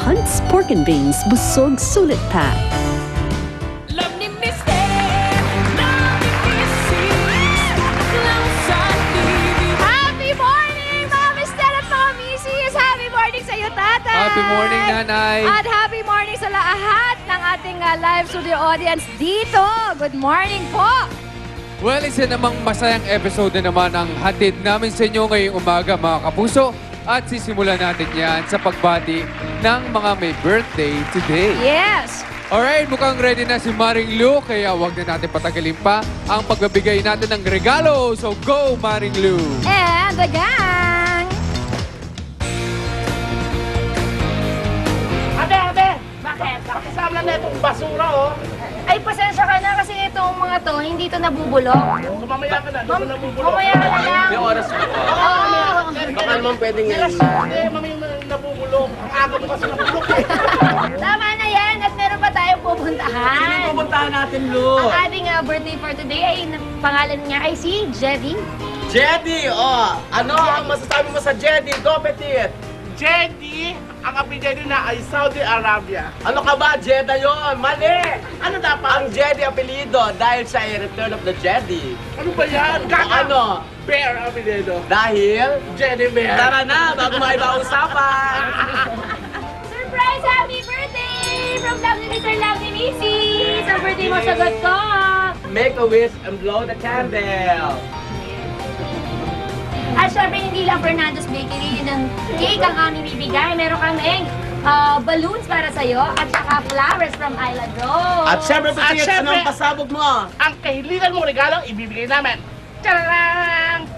Hunt's Pork and Beans Busog Sulit Pack. Love ni Mister, love ni Mrs. Lang sa TV. Happy morning, mga Mister at mga Mrs. Happy morning sa iyo, tatay. Happy morning, nanay. At happy morning sa lahat ng ating live studio audience dito. Good morning po. Well, isa namang masayang episode na naman ang hatid namin sa inyo ngayong umaga, mga kapuso. At sisimulan natin yan sa pagbati ng mga may birthday today. Yes. Alright, mukhang ready na si Maring Lou, kaya wag na natin patagalin pa ang pagbabigay natin ng regalo. So go, Maring Lou! And the gang. Ate! Bakit? Pakisama na itong basura, oh. Ay, pasensya ka na kasi itong mga to, hindi to nabubulok. So, mamaya ka na, doon na bubulok. Mamaya ka na lang. May oras pa po. Oo. Baka naman pwedeng ngayon. Hindi, mamaya na nabubulok. Ang aga mo kasi nabubulok, eh. Tama na yan at meron pa tayong pupuntahan. Sino pupuntahan natin, Lu? Ang ating birthday for today ay pangalan niya ay si Jedy. Jedy! Oh, ano ang masasabi mo sa Jedy? Go, Petit! Jedy, ang apelyido na ay Saudi Arabia. Ano ka ba? Jeddah yun! Mali! Ano dapat? Ang Jedy apelido dahil siya ay Return of the Jedy. Ano ba yan? Ano? Bear ang apelyido. Dahil? Jedy Bear. Tara na, bago maiba usapan! Surprise! Happy birthday! From Love ni Mr. Love ni Mrs. Ang birthday mo, sagot ko! Make a wish and blow the candle! At syempre, hindi lang Fernando's Bakery ng cake ang aming bibigay. Meron kaming balloons para sa'yo at saka flowers from Island Rose. At syempre, Petit, ano syempre, ang pasabog mo? Ang kahilingan mong regalo, ibibigay namin. Tadang!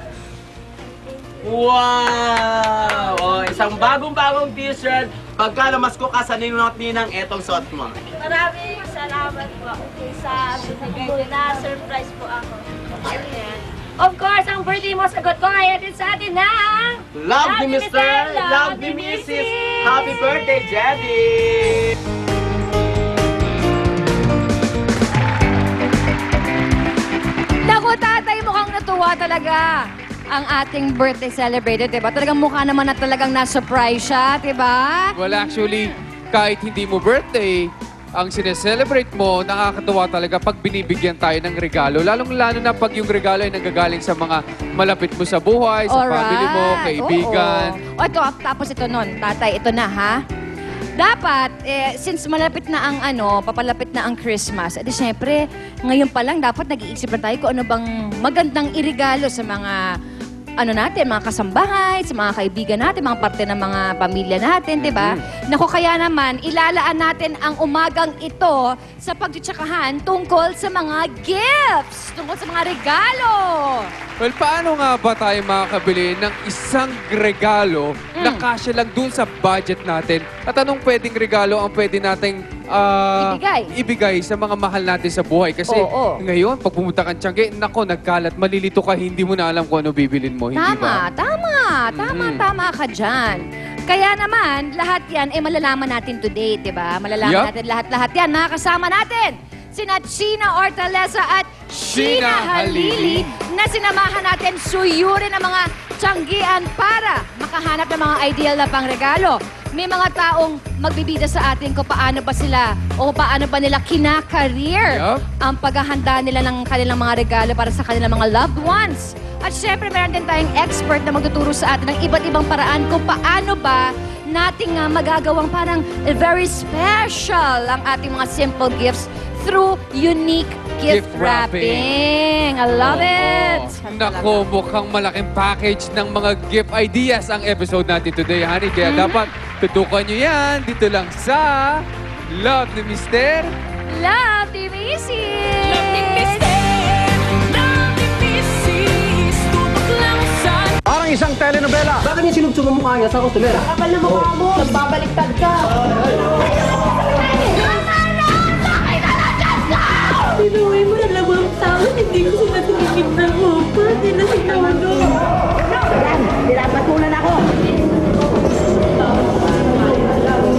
Wow! Oh, isang bagong-bagong t-shirt. Pagka namasko ka sa ninong-ninang, etong suot mo. Maraming salamat po sa binigay na surprise po ako. Ayan. Of course, ang birthday mo, sagot ko ngayon din sa atin ng... Love ni Mr. Love ni Mrs. Happy birthday, Jedy! Naku, tatay, mukhang natuwa talaga ang ating birthday celebrated, diba? Talagang mukha naman na talagang na-surprise siya, diba? Well, actually, kahit hindi mo birthday, ang sineselebrate mo, nakakatuwa talaga pag binibigyan tayo ng regalo. Lalong-lalo na pag yung regalo ay nanggagaling sa mga malapit mo sa buhay, sa family mo, kaibigan. O ito, tapos ito nun, tatay, ito na ha. Dapat, since malapit na ang papalapit na ang Christmas, edi syempre, ngayon pa lang dapat nag-iisip na tayo kung ano bang magandang irigalo sa mga natin, mga kasambahay, sa mga kaibigan natin, mga parte ng mga pamilya natin, di ba? Naku, kaya naman, ilalaan natin ang umagang ito sa pagtsitsakahan tungkol sa mga gifts, tungkol sa mga regalo. Well, paano nga ba tayo makakabili ng isang regalo na kasya lang dun sa budget natin? At anong pwedeng regalo ang pwede nating ibigay sa mga mahal natin sa buhay? Kasi ngayon, pag pumunta kang Tiangge, nako, nagkalat, malilito ka, hindi mo na alam kung ano bibilin mo, hindi ba? Tama ka dyan. Kaya naman, lahat yan ay malalaman natin today, di ba? Malalaman natin lahat-lahat yan. Nakakasama natin sina China Ortalesa at Sheena Halili na sinamahan natin suyurin ang mga Tianggian para makahanap ng mga ideal na pangregalo. May mga taong magbibida sa atin kung paano ba sila o paano ba nila kinakareer ang paghahanda nila ng kanilang mga regalo para sa kanilang mga loved ones. At syempre, meron din tayong expert na magtuturo sa atin ng iba't ibang paraan kung paano ba nating magagawang parang very special ang ating mga simple gifts through unique gift wrapping. I love it! Nako, mukhang malaking package ng mga gift ideas ang episode natin today, honey. Kaya dapat tutukan nyo yan dito lang sa Love ni Mr. Love ni Mrs. Love ni Mister, love ni Mrs. Tutok lang sa... Parang isang telenovela. Bakit yung sinugtong ang mukha niya sa customer? Kapal na mukha mo, nagbabaliktad ka. Pinuwi mo na lamang tao, hindi ko sila tumigil ng upa, hindi na sinawado. Yan, nilabatunan ako.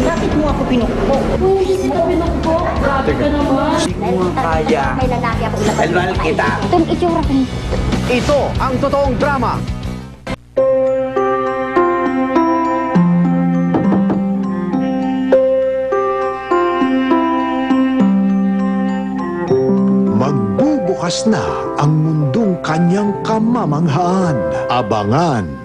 Bakit mo ako pinukpok? Hindi kita pinukpok. Grabe ka naman. Hindi mo kaya. May lalaki ako ilabas. Elwal kita. Itong itsura ko. Ito ang totoong drama. Bukas na ang mundong kanyang kamamanghaan. Abangan